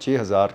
6,000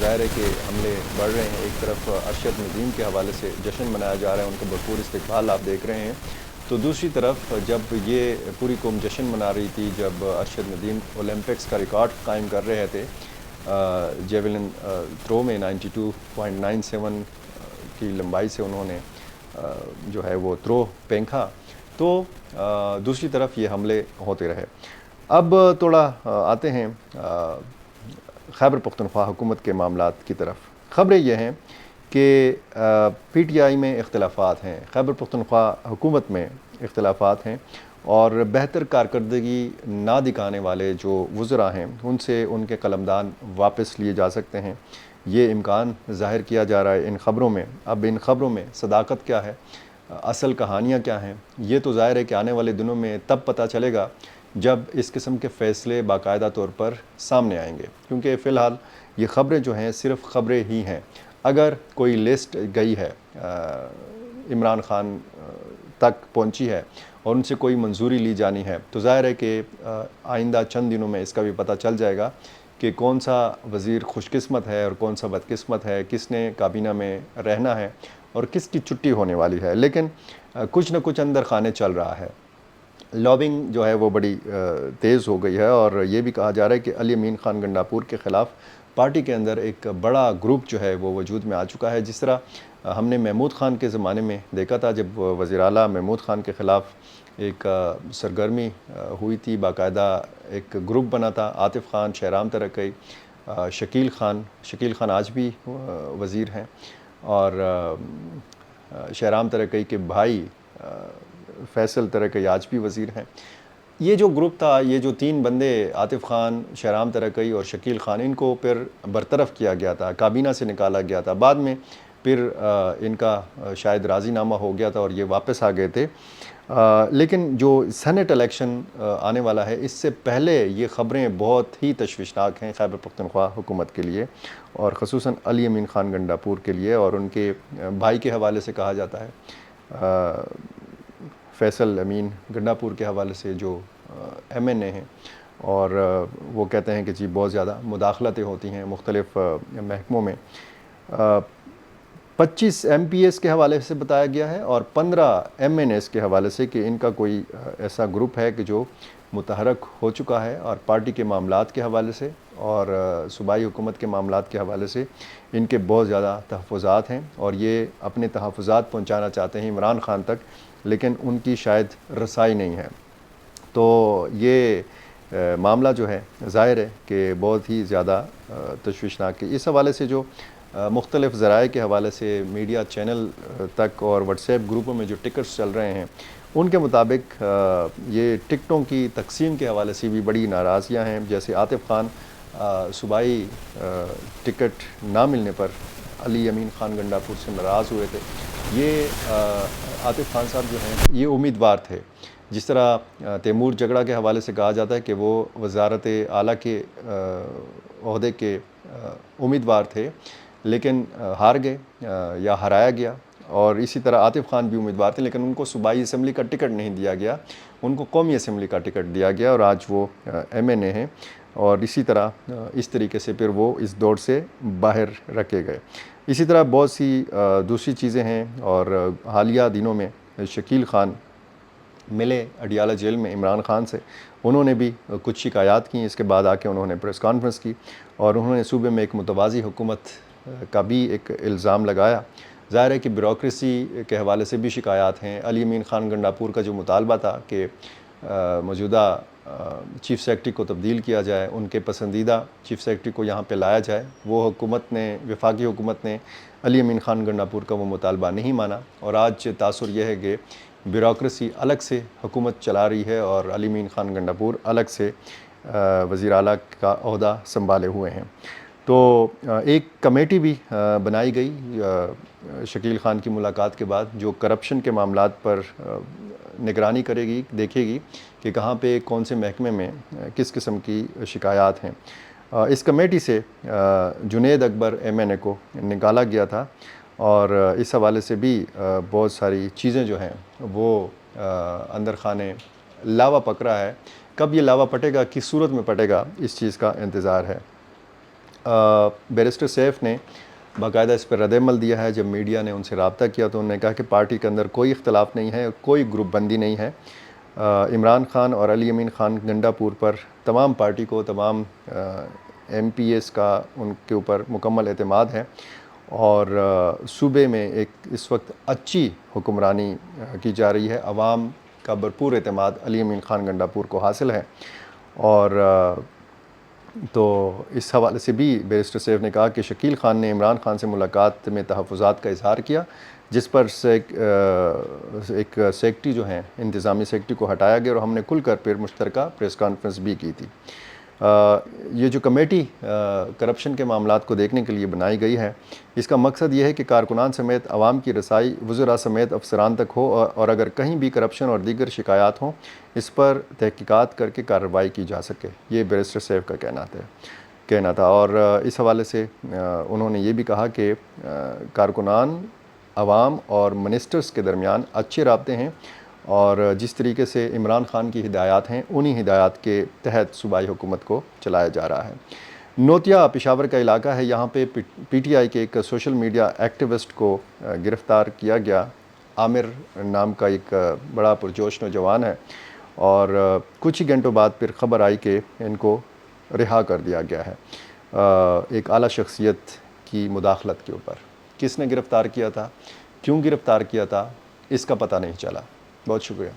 ظاہر ہے کہ حملے بڑھ رہے ہیں. ایک طرف ارشد ندیم کے حوالے سے جشن منایا جا رہا ہے, ان کا بھرپور استقبال آپ دیکھ رہے ہیں, تو دوسری طرف جب یہ پوری قوم جشن منا رہی تھی, جب ارشد ندیم اولمپکس کا ریکارڈ قائم کر رہے تھے جیولن تھرو میں 92.97 کی لمبائی سے انہوں نے جو ہے وہ تھرو پھینکا, تو دوسری طرف یہ حملے ہوتے رہے. اب تھوڑا آتے ہیں خیبر پختونخوا حکومت کے معاملات کی طرف. خبریں یہ ہیں کہ پی ٹی آئی میں اختلافات ہیں, خیبر پختونخوا حکومت میں اختلافات ہیں, اور بہتر کارکردگی نہ دکھانے والے جو وزراء ہیں ان سے ان کے قلمدان واپس لیے جا سکتے ہیں, یہ امکان ظاہر کیا جا رہا ہے ان خبروں میں. اب ان خبروں میں صداقت کیا ہے, اصل کہانیاں کیا ہیں, یہ تو ظاہر ہے کہ آنے والے دنوں میں تب پتہ چلے گا جب اس قسم کے فیصلے باقاعدہ طور پر سامنے آئیں گے, کیونکہ فی الحال یہ خبریں جو ہیں صرف خبریں ہی ہیں. اگر کوئی لسٹ گئی ہے عمران خان تک پہنچی ہے اور ان سے کوئی منظوری لی جانی ہے, تو ظاہر ہے کہ آئندہ چند دنوں میں اس کا بھی پتہ چل جائے گا کہ کون سا وزیر خوش قسمت ہے اور کون سا بدقسمت ہے, کس نے کابینہ میں رہنا ہے اور کس کی چھٹی ہونے والی ہے. لیکن کچھ نہ کچھ اندر خانے چل رہا ہے. لابنگ جو ہے وہ بڑی تیز ہو گئی ہے, اور یہ بھی کہا جا رہا ہے کہ علی امین خان گنڈاپور کے خلاف پارٹی کے اندر ایک بڑا گروپ جو ہے وہ وجود میں آ چکا ہے. جس طرح ہم نے محمود خان کے زمانے میں دیکھا تھا, جب وزیر اعلیٰ محمود خان کے خلاف ایک سرگرمی ہوئی تھی, باقاعدہ ایک گروپ بنا تھا, عاطف خان, شہرام ترقی, شکیل خان آج بھی وزیر ہیں, اور شہرام ترقی کے بھائی فیصل ترقی آج بھی وزیر ہیں. یہ جو گروپ تھا, یہ جو تین بندے عاطف خان, شہرام ترقی اور شکیل خان, ان کو پھر برطرف کیا گیا تھا, کابینہ سے نکالا گیا تھا. بعد میں پھر ان کا شاید راضی نامہ ہو گیا تھا اور یہ واپس آ گئے تھے. لیکن جو سینٹ الیکشن آنے والا ہے, اس سے پہلے یہ خبریں بہت ہی تشویشناک ہیں خیبر پختونخوا حکومت کے لیے, اور خصوصاً علی امین خان گنڈاپور کے لیے. اور ان کے بھائی کے حوالے سے کہا جاتا ہے, فیصل امین گنڈاپور کے حوالے سے, جو ایم این اے ہیں, اور وہ کہتے ہیں کہ جی بہت زیادہ مداخلتیں ہوتی ہیں مختلف محکموں میں. 25 ایم پی ایس کے حوالے سے بتایا گیا ہے, اور 15 ایم این ایس کے حوالے سے کہ ان کا کوئی ایسا گروپ ہے کہ جو متحرک ہو چکا ہے, اور پارٹی کے معاملات کے حوالے سے اور صوبائی حکومت کے معاملات کے حوالے سے ان کے بہت زیادہ تحفظات ہیں, اور یہ اپنے تحفظات پہنچانا چاہتے ہیں عمران خان تک, لیکن ان کی شاید رسائی نہیں ہے. تو یہ معاملہ جو ہے ظاہر ہے کہ بہت ہی زیادہ تشویشناک ہے. اس حوالے سے جو مختلف ذرائع کے حوالے سے میڈیا چینل تک اور واٹس ایپ گروپوں میں جو ٹکٹس چل رہے ہیں, ان کے مطابق یہ ٹکٹوں کی تقسیم کے حوالے سے بھی بڑی ناراضیاں ہیں. جیسے عاطف خان صوبائی ٹکٹ نہ ملنے پر علی امین خان گنڈاپور سے ناراض ہوئے تھے. یہ عاطف خان صاحب جو ہیں یہ امیدوار تھے. جس طرح تیمور جگڑا کے حوالے سے کہا جاتا ہے کہ وہ وزارت اعلیٰ کے عہدے کے امیدوار تھے, لیکن ہار گئے یا ہرایا گیا. اور اسی طرح عاطف خان بھی امیدوار تھے, لیکن ان کو صوبائی اسمبلی کا ٹکٹ نہیں دیا گیا, ان کو قومی اسمبلی کا ٹکٹ دیا گیا, اور آج وہ ایم این اے ہیں. اور اسی طرح اس طریقے سے پھر وہ اس دوڑ سے باہر رکھے گئے. اسی طرح بہت سی دوسری چیزیں ہیں, اور حالیہ دنوں میں شکیل خان ملے اڈیالہ جیل میں عمران خان سے, انہوں نے بھی کچھ شکایات کیں. اس کے بعد آ کے انہوں نے پریس کانفرنس کی, اور انہوں نے صوبے میں ایک متوازی حکومت کا بھی ایک الزام لگایا. ظاہر ہے کہ بیوروکریسی کے حوالے سے بھی شکایات ہیں. علی امین خان گنڈاپور کا جو مطالبہ تھا کہ موجودہ چیف سیکرٹری کو تبدیل کیا جائے, ان کے پسندیدہ چیف سیکرٹری کو یہاں پہ لایا جائے, وہ حکومت نے, وفاقی حکومت نے علی امین خان گنڈاپور کا وہ مطالبہ نہیں مانا. اور آج تاثر یہ ہے کہ بیوروکریسی الگ سے حکومت چلا رہی ہے, اور علی امین خان گنڈاپور الگ سے وزیر اعلیٰ کا عہدہ سنبھالے ہوئے ہیں. تو ایک کمیٹی بھی بنائی گئی شکیل خان کی ملاقات کے بعد, جو کرپشن کے معاملات پر نگرانی کرے گی, دیکھے گی کہ کہاں پہ کون سے محکمے میں کس قسم کی شکایات ہیں. اس کمیٹی سے جنید اکبر ایم این اے کو نکالا گیا تھا, اور اس حوالے سے بھی بہت ساری چیزیں جو ہیں وہ اندر خانے لاوا پک رہا ہے. کب یہ لاوا پٹے گا, کس صورت میں پٹے گا, اس چیز کا انتظار ہے. بیرسٹر سیف نے باقاعدہ اس پر رد عمل دیا ہے. جب میڈیا نے ان سے رابطہ کیا تو انہوں نے کہا کہ پارٹی کے اندر کوئی اختلاف نہیں ہے، کوئی گروپ بندی نہیں ہے. عمران خان اور علی امین خان گنڈا پور پر تمام پارٹی کو، تمام ایم پی ایس کا ان کے اوپر مکمل اعتماد ہے، اور صوبے میں ایک اس وقت اچھی حکمرانی کی جا رہی ہے. عوام کا بھرپور اعتماد علی امین خان گنڈا پور کو حاصل ہے. اور تو اس حوالے سے بھی بیرسٹر سیف نے کہا کہ شکیل خان نے عمران خان سے ملاقات میں تحفظات کا اظہار کیا، جس پر ایک سیکٹری جو ہیں، انتظامی سیکٹری کو ہٹایا گیا، اور ہم نے کھل کر پھر مشترکہ پریس کانفرنس بھی کی تھی. یہ جو کمیٹی کرپشن کے معاملات کو دیکھنے کے لیے بنائی گئی ہے، اس کا مقصد یہ ہے کہ کارکنان سمیت عوام کی رسائی وزراء سمیت افسران تک ہو، اور اگر کہیں بھی کرپشن اور دیگر شکایات ہوں اس پر تحقیقات کر کے کارروائی کی جا سکے. یہ بیرسٹر سیف کا کہنا تھا. اور اس حوالے سے انہوں نے یہ بھی کہا کہ کارکنان، عوام اور منسٹرز کے درمیان اچھے رابطے ہیں، اور جس طریقے سے عمران خان کی ہدایات ہیں انہی ہدایات کے تحت صوبائی حکومت کو چلایا جا رہا ہے. نوتیا پشاور کا علاقہ ہے. یہاں پہ پی ٹی آئی کے ایک سوشل میڈیا ایکٹیوسٹ کو گرفتار کیا گیا. عامر نام کا ایک بڑا پرجوش نوجوان ہے، اور کچھ ہی گھنٹوں بعد پھر خبر آئی کہ ان کو رہا کر دیا گیا ہے ایک اعلیٰ شخصیت کی مداخلت کے اوپر. کس نے گرفتار کیا تھا، کیوں گرفتار کیا تھا، اس کا پتہ نہیں چلا. بہت شکریہ.